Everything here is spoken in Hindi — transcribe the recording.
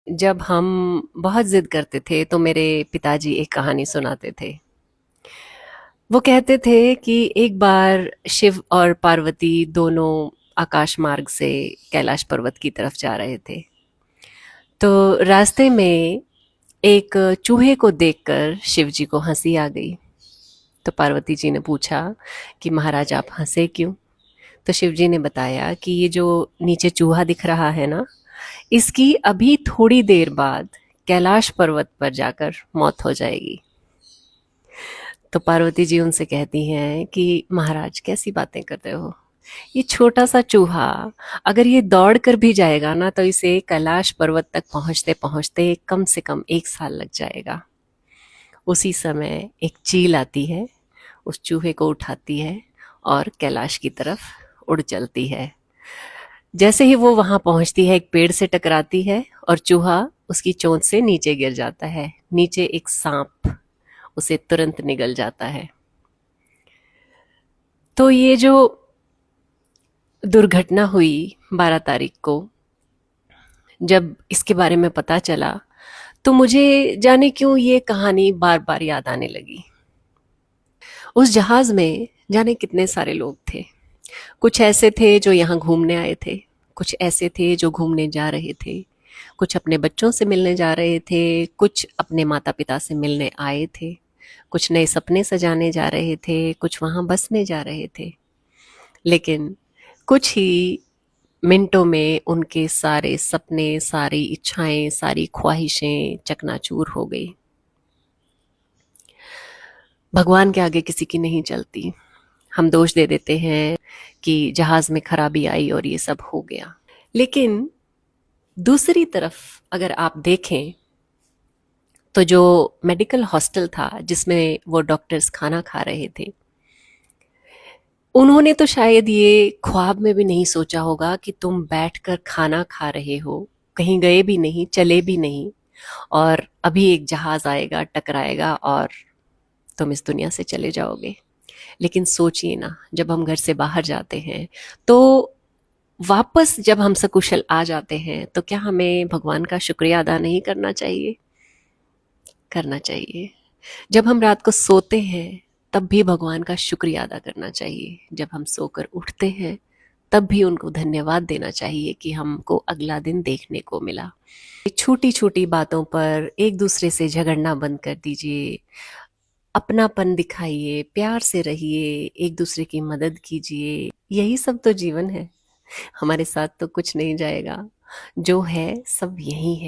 जब हम बहुत ज़िद करते थे तो मेरे पिताजी एक कहानी सुनाते थे। वो कहते थे कि एक बार शिव और पार्वती दोनों आकाश मार्ग से कैलाश पर्वत की तरफ जा रहे थे। तो रास्ते में एक चूहे को देखकर शिव जी को हंसी आ गई। तो पार्वती जी ने पूछा कि महाराज आप हंसे क्यों? तो शिव जी ने बताया कि ये जो नीचे चूहा दिख रहा है ना, इसकी अभी थोड़ी देर बाद कैलाश पर्वत पर जाकर मौत हो जाएगी। तो पार्वती जी उनसे कहती हैं कि महाराज कैसी बातें कर रहे हो? ये छोटा सा चूहा अगर ये दौड़ कर भी जाएगा ना तो इसे कैलाश पर्वत तक पहुंचते पहुंचते कम से कम 1 साल लग जाएगा। उसी समय एक चील आती है, उस चूहे को उठाती है और कैलाश की तरफ उड़ चलती है। जैसे ही वो वहां पहुंचती है एक पेड़ से टकराती है और चूहा उसकी चोंच से नीचे गिर जाता है। नीचे एक सांप उसे तुरंत निगल जाता है। तो ये जो दुर्घटना हुई 12 तारीख को, जब इसके बारे में पता चला तो मुझे जाने क्यों ये कहानी बार बार याद आने लगी। उस जहाज में जाने कितने सारे लोग थे। कुछ ऐसे थे जो यहाँ घूमने आए थे, कुछ ऐसे थे जो घूमने जा रहे थे, कुछ अपने बच्चों से मिलने जा रहे थे, कुछ अपने माता पिता से मिलने आए थे, कुछ नए सपने सजाने जा रहे थे, कुछ वहाँ बसने जा रहे थे। लेकिन कुछ ही मिनटों में उनके सारे सपने, सारी इच्छाएं, सारी ख्वाहिशें चकनाचूर हो गई। भगवान के आगे किसी की नहीं चलती। हम दोष दे देते हैं कि जहाज में खराबी आई और ये सब हो गया। लेकिन दूसरी तरफ अगर आप देखें तो जो मेडिकल हॉस्टल था जिसमें वो डॉक्टर्स खाना खा रहे थे, उन्होंने तो शायद ये ख्वाब में भी नहीं सोचा होगा कि तुम बैठकर खाना खा रहे हो, कहीं गए भी नहीं, चले भी नहीं, और अभी एक जहाज आएगा, टकराएगा और तुम इस दुनिया से चले जाओगे। लेकिन सोचिए ना, जब हम घर से बाहर जाते हैं तो वापस जब हम सकुशल आ जाते हैं तो क्या हमें भगवान का शुक्रिया अदा नहीं करना चाहिए? करना चाहिए। जब हम रात को सोते हैं तब भी भगवान का शुक्रिया अदा करना चाहिए। जब हम सोकर उठते हैं तब भी उनको धन्यवाद देना चाहिए कि हमको अगला दिन देखने को मिला। छोटी छोटी बातों पर एक दूसरे से झगड़ना बंद कर दीजिए। अपनापन दिखाइए, प्यार से रहिए, एक दूसरे की मदद कीजिए। यही सब तो जीवन है। हमारे साथ तो कुछ नहीं जाएगा, जो है सब यही है।